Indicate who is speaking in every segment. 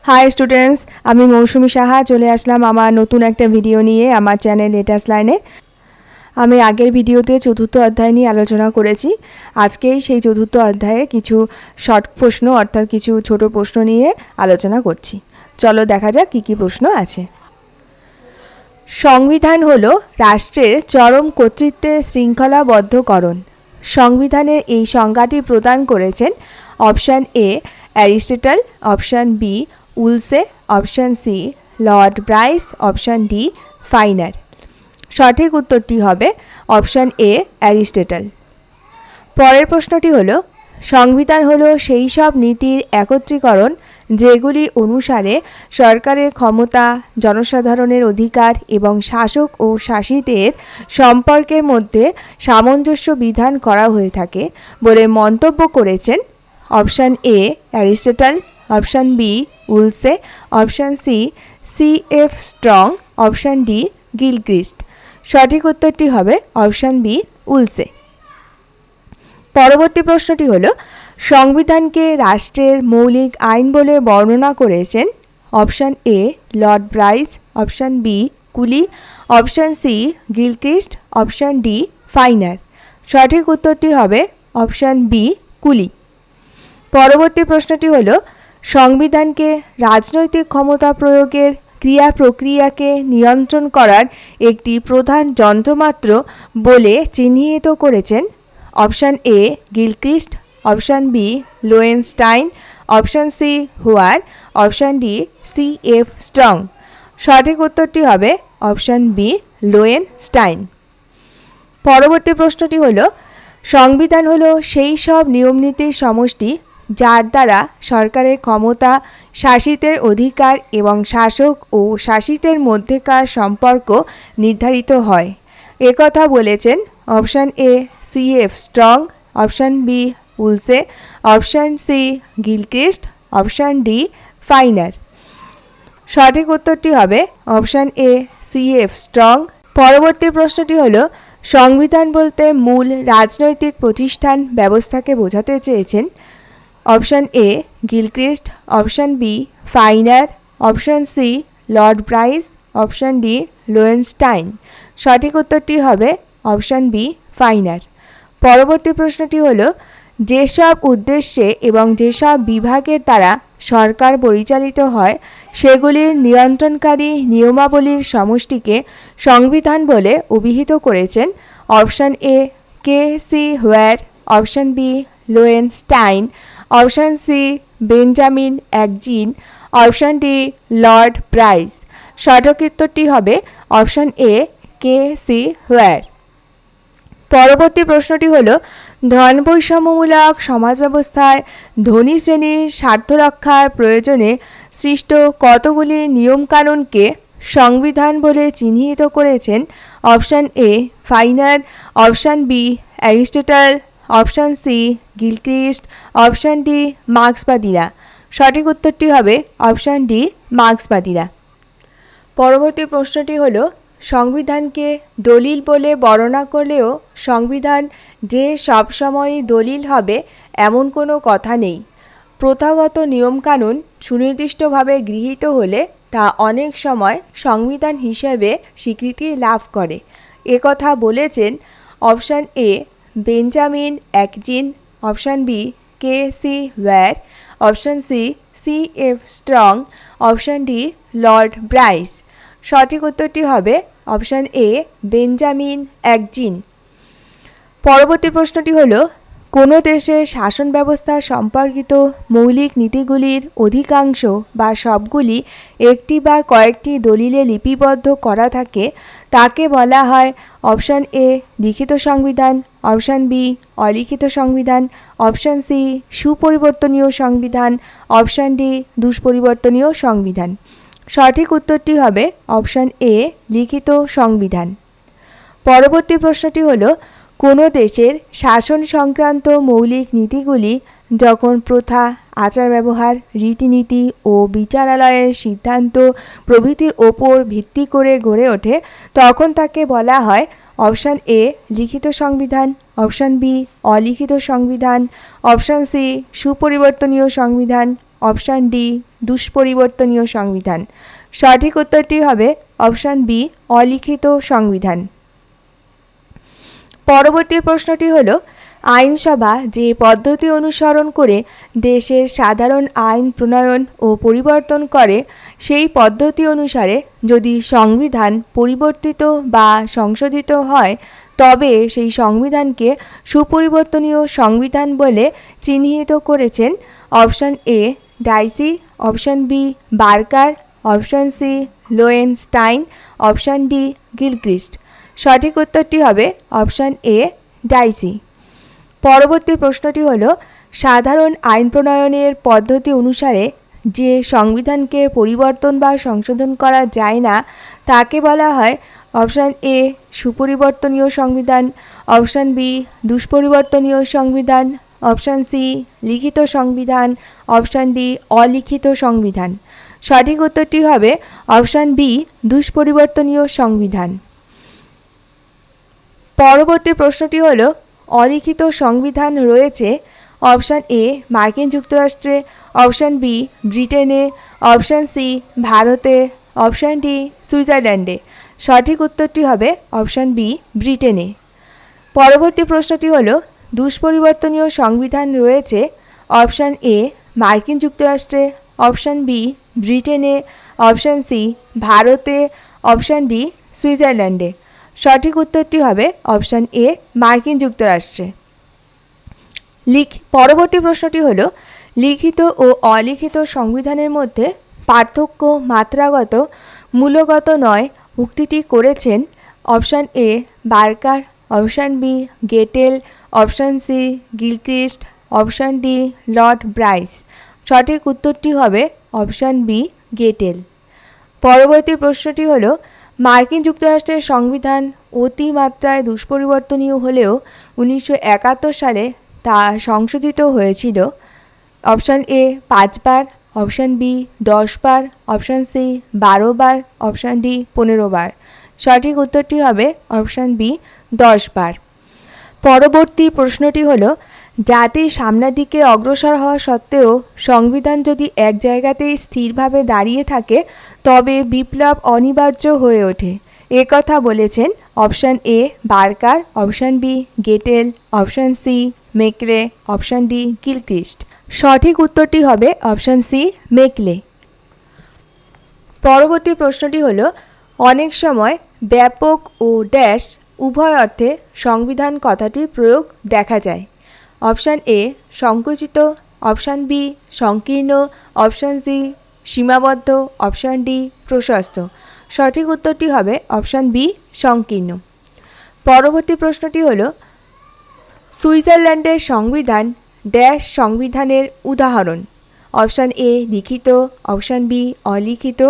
Speaker 1: High students, আমি মৌসুমী সাহা চলে আসলাম আমার নতুন একটা ভিডিও নিয়ে আমার চ্যানেল লেটেস্ট লাইনে। আমি আগের ভিডিওতে চতুর্থ অধ্যায় নিয়ে আলোচনা করেছি। আজকেই সেই চতুর্থ অধ্যায়ের কিছু শর্ট প্রশ্ন অর্থাৎ কিছু ছোট প্রশ্ন নিয়ে আলোচনা করছি। চলো দেখা যাক কী কী প্রশ্ন আছে। সংবিধান হলো রাষ্ট্রের চরম কর্তৃত্বের শৃঙ্খলাবদ্ধকরণ। সংবিধানের এই সংজ্ঞাটি প্রদান করেছেন option A Aristotle, option B Woolsey, option C Lord Bryce, option D Finer. সঠিক উত্তরটি হবে অপশান এ অ্যারিস্টটল। পরের প্রশ্নটি হলো সংবিধান হলো সেই সব নীতির একত্রীকরণ যেগুলি অনুসারে সরকারের ক্ষমতা, জনসাধারণের অধিকার এবং শাসক ও শাসিতের সম্পর্কের মধ্যে সামঞ্জস্য বিধান করা হয়ে থাকে বলে মন্তব্য করেছেন option A Aristotle, option B Woolsey, option C F Strong, option D Gilchrist. সঠিক উত্তরটি হবে অপশান বি উলসে। পরবর্তী প্রশ্নটি হলো সংবিধানকে রাষ্ট্রের মৌলিক আইন বলে বর্ণনা করেছেন option A Lord Bryce, option B Cooley, option C Gilchrist, option D Finer. সঠিক উত্তরটি হবে অপশান বি কুলি। পরবর্তী প্রশ্নটি হলো সংবিধানকে রাজনৈতিক ক্ষমতা প্রয়োগের ক্রিয়া প্রক্রিয়াকে নিয়ন্ত্রণ করার একটি প্রধান যন্ত্রমাত্র বলে চিহ্নিত করেছেন option A Gilchrist, option B Loewenstein, option C Wheare, option D C F Strong. সঠিক উত্তরটি হবে অপশান বি লোয়েনস্টাইন। পরবর্তী প্রশ্নটি হলো সংবিধান হলো সেই সব নিয়মনীতির সমষ্টি যার দ্বারা সরকারের ক্ষমতা, শাসিতের অধিকার এবং শাসক ও শাসিতের মধ্যেকার সম্পর্ক নির্ধারিত হয়। একথা বলেছেন option A C F Strong, option B Woolsey, option C Gilchrist, option D Finer. সঠিক উত্তরটি হবে option A C F Strong. পরবর্তী প্রশ্নটি হলো সংবিধান বলতে মূল রাজনৈতিক প্রতিষ্ঠান ব্যবস্থাকে বোঝাতে চেয়েছেন option A Gilchrist, option B Finer, option C Lord Bryce, option D Loewenstein. সঠিক উত্তরটি হবে অপশান বি ফাইনার। পরবর্তী প্রশ্নটি হলো যেসব উদ্দেশ্যে এবং যেসব বিভাগের দ্বারা সরকার পরিচালিত হয় সেগুলির নিয়ন্ত্রণকারী নিয়মাবলীর সমষ্টিকে সংবিধান বলে অভিহিত করেছেন option A K C Wheare, option B Loewenstein, option C Benjamin Akzin, option D Lord Bryce. সঠিক উত্তরটি হবে অপশান এ কে সি হুয়ার। পরবর্তী প্রশ্নটি হলো ধন বৈষম্যমূলক সমাজ ব্যবস্থায় ধনী শ্রেণীর স্বার্থ রক্ষার প্রয়োজনে সৃষ্ট কতগুলি নিয়মকানুনকে সংবিধান বলে চিহ্নিত করেছেন option A Finer, option B Aristotle, option C Gilchrist, option D মার্ক্সবাদীরা। সঠিক উত্তরটি হবে অপশান ডি মার্ক্সবাদীরা। পরবর্তী প্রশ্নটি হলো সংবিধানকে দলিল বলে বর্ণনা করলেও সংবিধান যে সবসময়ই দলিল হবে এমন কোনো কথা নেই। প্রথাগত নিয়মকানুন সুনির্দিষ্টভাবে গৃহীত হলে তা অনেক সময় সংবিধান হিসেবে স্বীকৃতি লাভ করে। একথা বলেছেন option A Benjamin Akzin, option B K C Wheare, option C F Strong, option D Lord Bryce. সঠিক উত্তরটি হবে অপশান এ বেঞ্জামিন অ্যাকজিন। পরবর্তী প্রশ্নটি হলো কোনো দেশের শাসন ব্যবস্থা সম্পর্কিত মৌলিক নীতিগুলির অধিকাংশ বা সবগুলি একটি বা কয়েকটি দলিলে লিপিবদ্ধ করা থাকে তাকে বলা হয় অপশান এ লিখিত সংবিধান, অপশান বি অলিখিত সংবিধান, অপশান সি সুপরিবর্তনীয় সংবিধান, অপশান ডি দুষ্পরিবর্তনীয় সংবিধান। সঠিক উত্তরটি হবে অপশান এ লিখিত সংবিধান। পরবর্তী প্রশ্নটি হলো কোনো দেশের শাসন সংক্রান্ত মৌলিক নীতিগুলি যখন প্রথা, আচার ব্যবহার, রীতিনীতি ও বিচারালয়ের সিদ্ধান্ত প্রভৃতির ওপর ভিত্তি করে গড়ে ওঠে তখন তাকে বলা হয় অপশান এ লিখিত সংবিধান, অপশান বি অলিখিত সংবিধান, অপশান সি সুপরিবর্তনীয় সংবিধান, অপশান ডি দুষ্পরিবর্তনীয় সংবিধান। সঠিক উত্তরটি হবে অপশান বি অলিখিত সংবিধান। পরবর্তী প্রশ্নটি হলো, আইনসভা যে পদ্ধতি অনুসরণ করে দেশের সাধারণ আইন প্রণয়ন ও পরিবর্তন করে সেই পদ্ধতি অনুসারে যদি সংবিধান পরিবর্তিত বা সংশোধিত হয় তবে সেই সংবিধানকে সুপরিবর্তনীয় সংবিধান বলে চিহ্নিত করেছেন option A Dicey, option B Barker, option C Loewenstein, option D Gilchrist. সঠিক উত্তরটি হবে অপশান এ ডাইসি। পরবর্তী প্রশ্নটি হলো, সাধারণ আইন প্রণয়নের পদ্ধতি অনুসারে যে সংবিধানকে পরিবর্তন বা সংশোধন করা যায় না তাকে বলা হয় অপশান এ সুপরিবর্তনীয় সংবিধান, অপশান বি দুষ্পরিবর্তনীয় সংবিধান, অপশান সি লিখিত সংবিধান, অপশান ডি অলিখিত সংবিধান। সঠিক উত্তরটি হবে অপশান বি দুষ্পরিবর্তনীয় সংবিধান। পরবর্তী প্রশ্নটি হলো, অলিখিত সংবিধান রয়েছে অপশান এ মার্কিন যুক্তরাষ্ট্রে, অপশান বি ব্রিটেনে, অপশান সি ভারতে, অপশান ডি সুইজারল্যান্ডে। সঠিক উত্তরটি হবে অপশান বি ব্রিটেনে। পরবর্তী প্রশ্নটি হলো, দুষ্পরিবর্তনীয় সংবিধান রয়েছে অপশান এ মার্কিন যুক্তরাষ্ট্রে, অপশান বি ব্রিটেনে, অপশান সি ভারতে, অপশান ডি সুইজারল্যান্ডে। সঠিক উত্তরটি হবে অপশান এ মার্কিন যুক্তরাষ্ট্রে। পরবর্তী প্রশ্নটি হলো, লিখিত ও অলিখিত সংবিধানের মধ্যে পার্থক্য মাত্রাগত মূলগত নয় উক্তিটি করেছেন option A Barker, option B Gettell, option C Gilchrist, option D Lord Bryce. সঠিক উত্তরটি হবে অপশান বি গেটেল। পরবর্তী প্রশ্নটি হলো, মার্কিন যুক্তরাষ্ট্রের সংবিধান অতিমাত্রায় দুষ্পরিবর্তনীয় হলেও 1971 সালে তা সংশোধিত হয়েছিল অপশান এ 5 বার, অপশান বি 10 বার, অপশান সি 12 বার, অপশান ডি 15 বার। সঠিক উত্তরটি হবে অপশান বি 10 বার। পরবর্তী প্রশ্নটি হলো, জাতি সামনের দিকে অগ্রসর হওয়া সত্ত্বেও সংবিধান যদি এক জায়গাতেই স্থিরভাবে দাঁড়িয়ে থাকে তবে বিপ্লব অনিবার্য হয়ে ওঠে। কথা বলেছেন option A Barker, option B Gettell, option C Macaulay, option D Gilchrist. সঠিক উত্তরটি হবে অপশান সি মেকলে। পরবর্তী প্রশ্নটি হলো, অনেক সময় ব্যাপক ও ড্যাশ উভয় অর্থে সংবিধান কথাটির প্রয়োগ দেখা যায়। অপশান এ সংকুচিত, অপশান বি সংকীর্ণ, অপশান সি সীমাবদ্ধ, অপশান ডি প্রশস্ত। সঠিক উত্তরটি হবে অপশান বি সংকীর্ণ। পরবর্তী প্রশ্নটি হলো, সুইজারল্যান্ডের সংবিধান ড্যাশ সংবিধানের উদাহরণ। অপশান এ লিখিত, অপশান বি অলিখিত,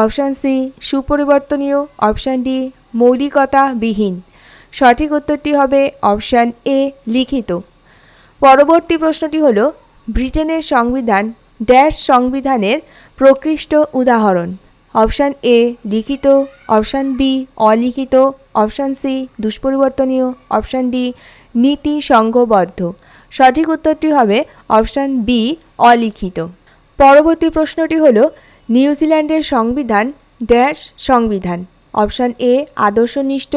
Speaker 1: অপশান সি সুপরিবর্তনীয়, অপশান ডি মৌলিকতাবিহীন। সঠিক উত্তরটি হবে অপশান এ লিখিত। পরবর্তী প্রশ্নটি হলো, ব্রিটেনের সংবিধান ড্যাশ সংবিধানের প্রকৃষ্ট উদাহরণ। অপশান এ লিখিত, অপশান বি অলিখিত, অপশান সি দুষ্পরিবর্তনীয়, অপশান ডি নীতি সংঘবদ্ধ। সঠিক উত্তরটি হবে অপশান বি অলিখিত। পরবর্তী প্রশ্নটি হলো, নিউজিল্যান্ডের সংবিধান ড্যাশ সংবিধান। অপশান এ আদর্শনিষ্ঠ,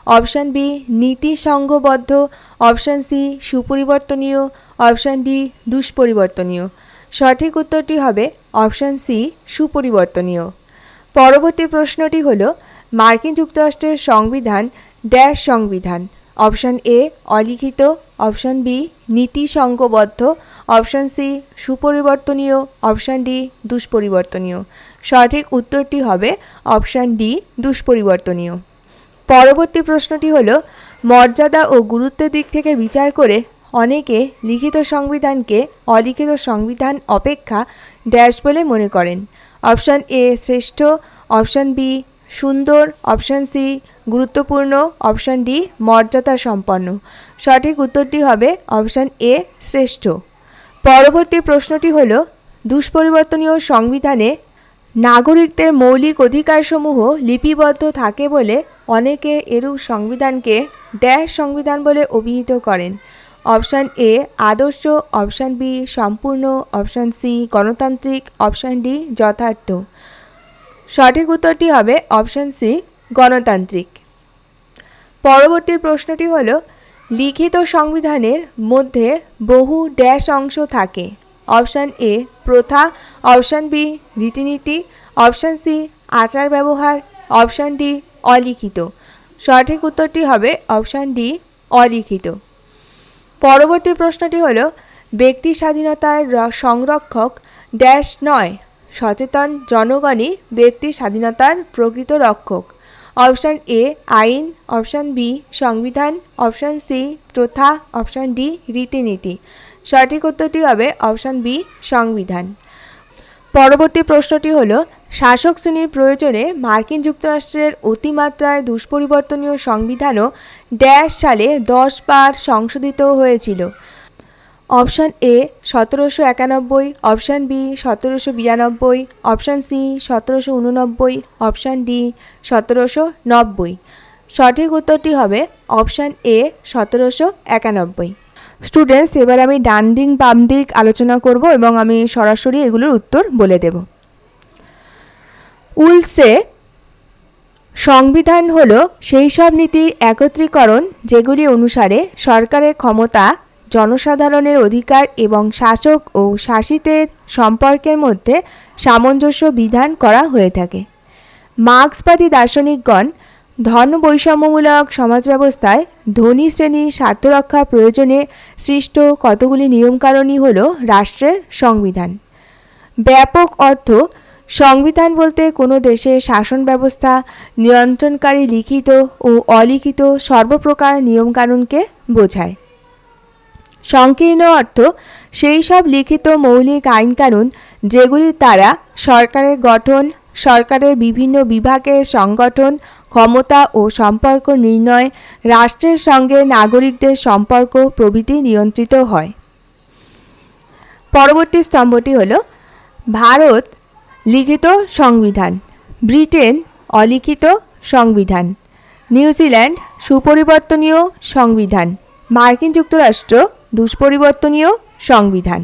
Speaker 1: অপশান বি নীতি সংঘবদ্ধ, অপশান সি সুপরিবর্তনীয়, অপশান ডি দুষ্পরিবর্তনীয়। সঠিক উত্তরটি হবে অপশান সি সুপরিবর্তনীয়। পরবর্তী প্রশ্নটি হলো, মার্কিন যুক্তরাষ্ট্রের সংবিধান ড্যাশ সংবিধান। অপশান এ অলিখিত, অপশান বি নীতি সংঘবদ্ধ, অপশান সি সুপরিবর্তনীয়, অপশান ডি দুষ্পরিবর্তনীয়। সঠিক উত্তরটি হবে অপশান ডি দুষ্পরিবর্তনীয়। পরবর্তী প্রশ্নটি হলো, মর্যাদা ও গুরুত্বের দিক থেকে বিচার করে অনেকে লিখিত সংবিধানকে অলিখিত সংবিধান অপেক্ষা ড্যাশ বলে মনে করেন। অপশান এ শ্রেষ্ঠ, অপশান বি সুন্দর, অপশান সি গুরুত্বপূর্ণ, অপশান ডি মর্যাদা সম্পন্ন। সঠিক উত্তরটি হবে অপশান এ শ্রেষ্ঠ। পরবর্তী প্রশ্নটি হলো, দুষ্পরিবর্তনীয় সংবিধানে নাগরিকদের মৌলিক অধিকারসমূহ লিপিবদ্ধ থাকে বলে অনেকে এরূপ সংবিধানকে ড্যাশ সংবিধান বলে অভিহিত করেন। অপশান এ আদর্শ, অপশান বি সম্পূর্ণ, অপশান সি গণতান্ত্রিক, অপশান ডি যথার্থ। সঠিক উত্তরটি হবে অপশান সি গণতান্ত্রিক। পরবর্তী প্রশ্নটি হল লিখিত সংবিধানের মধ্যে বহু ড্যাশ অংশ থাকে। অপশান এ প্রথা, অপশান বি রীতিনীতি, অপশান সি আচার ব্যবহার, অপশান ডি অলিখিত। সঠিক উত্তরটি হবে অপশান ডি অলিখিত। পরবর্তী প্রশ্নটি হল ব্যক্তি স্বাধীনতার সংরক্ষক ড্যাশ নয়, সচেতন জনগণই ব্যক্তি স্বাধীনতার প্রকৃত রক্ষক। অপশান এ আইন, অপশান বি সংবিধান, অপশান সি প্রথা, অপশান ডি রীতিনীতি। সঠিক উত্তরটি হবে অপশান বি সংবিধান। পরবর্তী প্রশ্নটি হল শাসক শ্রেণীর প্রয়োজনে মার্কিন যুক্তরাষ্ট্রের অতিমাত্রায় দুষ্পরিবর্তনীয় সংবিধানও ড্যাশ সালে 10 বার সংশোধিত হয়েছিল। Option A 1791, option B 1792, option C 1789, option D 1790। সঠিক উত্তরটি হবে অপশান এ 1791। স্টুডেন্টস, এবার আমি ডান দিক বাম দিক আলোচনা করব এবং আমি সরাসরি এগুলোর উত্তর বলে দেব। উলসে সংবিধান হলো সেই সব নীতির একত্রীকরণ যেগুলি অনুসারে সরকারের ক্ষমতা, জনসাধারণের অধিকার এবং শাসক ও শাসিতের সম্পর্কের মধ্যে সামঞ্জস্য বিধান করা হয়ে থাকে। মার্ক্সবাদী দার্শনিকগণ ধন বৈষম্যমূলক সমাজ ব্যবস্থায় ধনী শ্রেণীর স্বার্থরক্ষা প্রয়োজনে সৃষ্ট কতগুলি নিয়মকানুনই হল রাষ্ট্রের সংবিধান। ব্যাপক অর্থ সংবিধান বলতে কোনো দেশের শাসন ব্যবস্থা নিয়ন্ত্রণকারী লিখিত ও অলিখিত সর্বপ্রকার নিয়মকানুনকে বোঝায়। সংকীর্ণ অর্থ সেই সব লিখিত মৌলিক আইনকানুন যেগুলির দ্বারা সরকারের গঠন, সরকারের বিভিন্ন বিভাগের সংগঠন, ক্ষমতা ও সম্পর্ক নির্ণয়, রাষ্ট্রের সঙ্গে নাগরিকদের সম্পর্ক প্রভৃতি নিয়ন্ত্রিত হয়। পরবর্তী স্তম্ভটি হল ভারত লিখিত সংবিধান, ব্রিটেন অলিখিত সংবিধান, নিউজিল্যান্ড সুপরিবর্তনীয় সংবিধান, মার্কিন যুক্তরাষ্ট্র দুষ্পরিবর্তনীয় সংবিধান।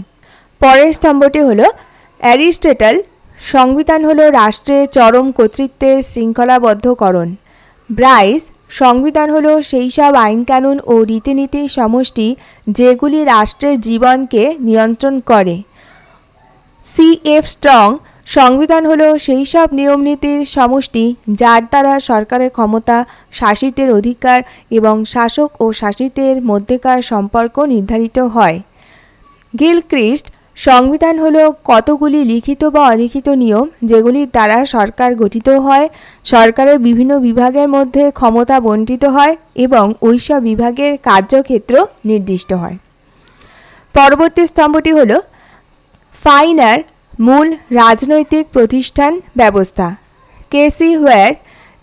Speaker 1: পরের স্তম্ভটি হল অ্যারিস্টটল সংবিধান হল রাষ্ট্রের চরম কর্তৃত্বের শৃঙ্খলাবদ্ধকরণ। ব্রাইস সংবিধান হল সেই সব আইনকানুন ও রীতিনীতির সমষ্টি যেগুলি রাষ্ট্রের জীবনকে নিয়ন্ত্রণ করে। সি.এফ. স্ট্রং সংবিধান হল সেই সব নিয়মনীতির সমষ্টি যার দ্বারা সরকারের ক্ষমতা, শাসিতের অধিকার এবং শাসক ও শাসিতের মধ্যেকার সম্পর্ক নির্ধারিত হয়। গিলক্রিস্ট সংবিধান হল কতগুলি লিখিত বা অলিখিত নিয়ম যেগুলির দ্বারা সরকার গঠিত হয়, সরকারের বিভিন্ন বিভাগের মধ্যে ক্ষমতা বণ্টিত হয় এবং ওইসব বিভাগের কার্যক্ষেত্র নির্দিষ্ট হয়। পরবর্তী স্তম্ভটি হল ফাইনার মূল রাজনৈতিক প্রতিষ্ঠান ব্যবস্থা। কেসি হোয়ার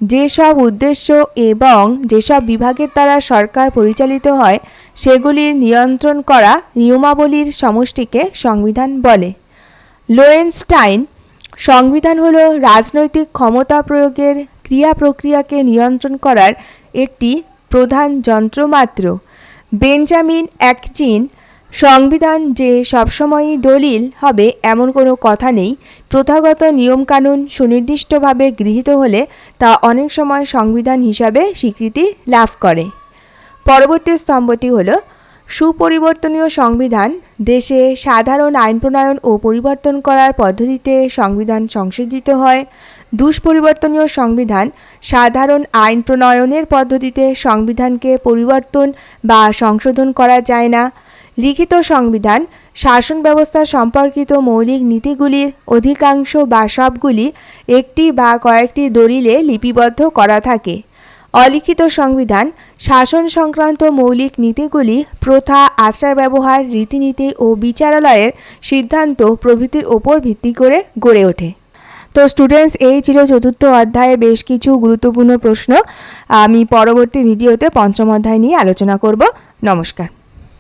Speaker 1: যেসব উদ্দেশ্য এবং যেসব বিভাগের দ্বারা সরকার পরিচালিত হয় সেগুলির নিয়ন্ত্রণ করা নিয়মাবলীর সমষ্টিকে সংবিধান বলে। লোয়েনস্টাইন সংবিধান হল রাজনৈতিক ক্ষমতা প্রয়োগের ক্রিয়া প্রক্রিয়াকে নিয়ন্ত্রণ করার একটি প্রধান যন্ত্রমাত্র। বেঞ্জামিন অ্যাটকিন সংবিধান যে সবসময়ই দলিল হবে এমন কোনো কথা নেই, প্রথাগত নিয়মকানুন সুনির্দিষ্টভাবে গৃহীত হলে তা অনেক সময় সংবিধান হিসাবে স্বীকৃতি লাভ করে। পরবর্তী স্তম্ভটি হল সুপরিবর্তনীয় সংবিধান দেশে সাধারণ আইন প্রণয়ন ও পরিবর্তন করার পদ্ধতিতে সংবিধান সংশোধিত হয়। দুষ্পরিবর্তনীয় সংবিধান সাধারণ আইন প্রণয়নের পদ্ধতিতে সংবিধানকে পরিবর্তন বা সংশোধন করা যায় না। লিখিত সংবিধান শাসন ব্যবস্থা সম্পর্কিত মৌলিক নীতিগুলির অধিকাংশ বা সবগুলি একটি বা কয়েকটি দলিলে লিপিবদ্ধ করা থাকে। অলিখিত সংবিধান শাসন সংক্রান্ত মৌলিক নীতিগুলি প্রথা, আচার ব্যবহার, রীতিনীতি ও বিচারালয়ের সিদ্ধান্ত প্রভৃতির ওপর ভিত্তি করে গড়ে ওঠে। তো স্টুডেন্টস, এই ছিল চতুর্থ অধ্যায়ে বেশ কিছু গুরুত্বপূর্ণ প্রশ্ন। আমি পরবর্তী ভিডিওতে পঞ্চম অধ্যায় নিয়ে আলোচনা করব। নমস্কার।